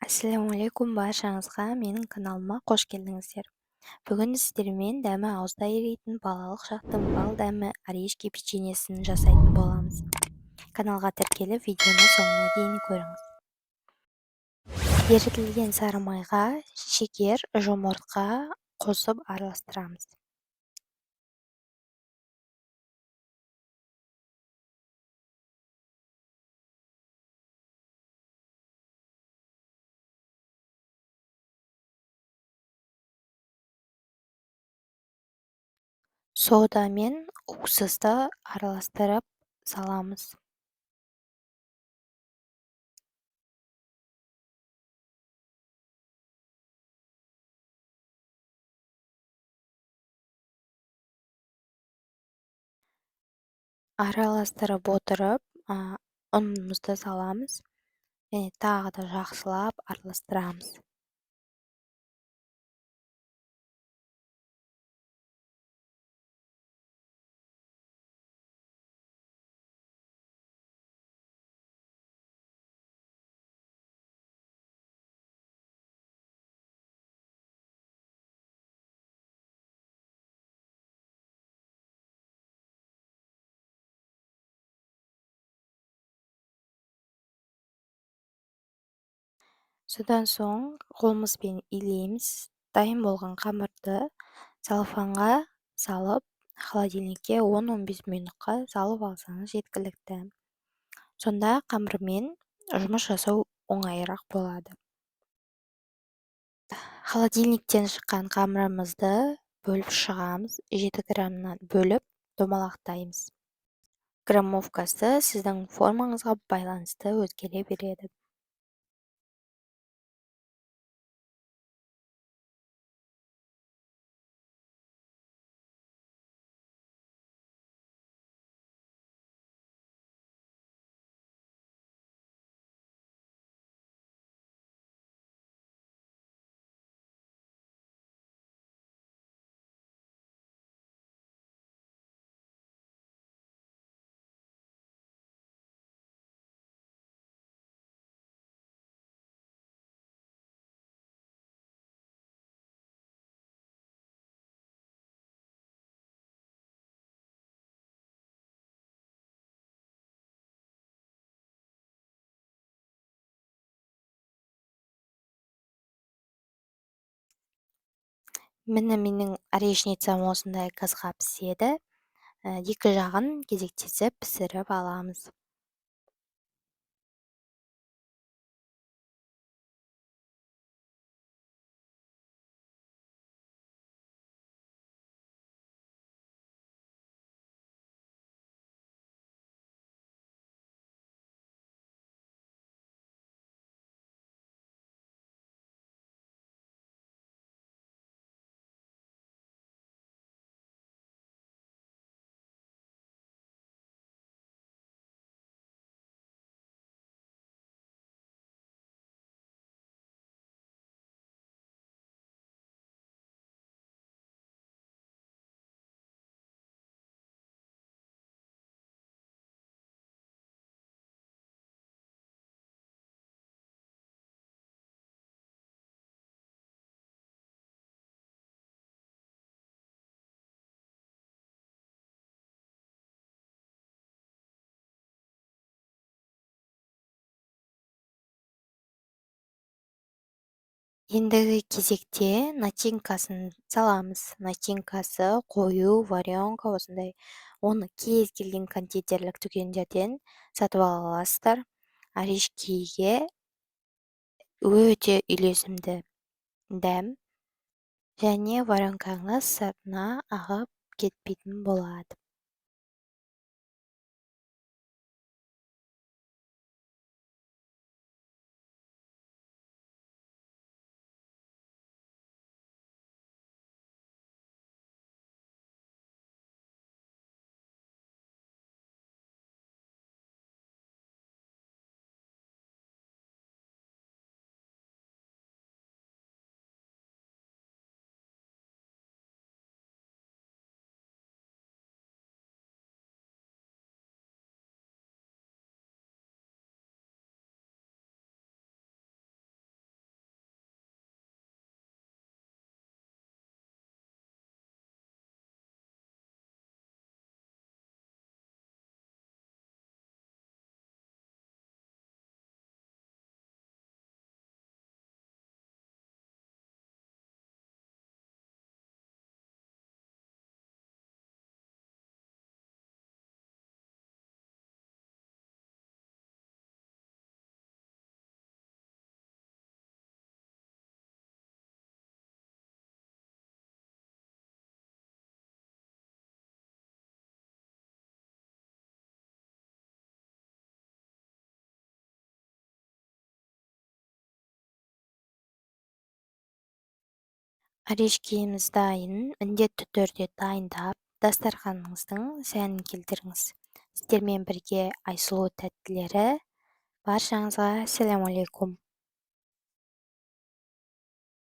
Ассалаумағалейкум баршаңызға менің каналыма қош келдіңіздер. Бүгін сіздермен дәмі ауызда еритін балалық шақтың бал дәмі орешки печеньесін жасайтын боламыз. Каналға тіркеліп видеоны соңына дейін көріңіз. Ерітілген сары майға шекер, жұмыртқа қосып араластырамыз. Сода мен уксусты араластырып саламыз. Араластырып отырып, ұнымызды саламыз және тағы да жақсылап араластырамыз. Содан соң қолымызбен илейміз. Дайын болған қамырды целлофанға салып, холодильникке 10-15 минутқа салып алсаңыз жеткілікті. Сонда қамырмен жұмыс жасау оңайырақ болады. Холодильниктен шыққан қамырымызды бөліп шығамыз. 7 граммнан бөліп домалақтаймыз. Граммовкасы сіздің формаңызға байланысты өзгере береді. Міне менің орешницам осындай қызға піседі. Екі жағын кезектесіп пісіріп аламыз. Ендігі кезекте начинкасын саламыз. Начинкасы қою, варенка осындай. Оны кез келген кондитерлік дүкендерден сатып ала аласыздар. Орешкиге өте үйлесімді дәм және варенкаңыз сыртына ағып кетпейтін болады. орешкиіміз дайын, міндетті түрде дайындап, дастарханыңыздың сәнін келтіріңіз. Сіздермен бірге Айсұлу тәттілері. Баршаңызға сәлем алейкум.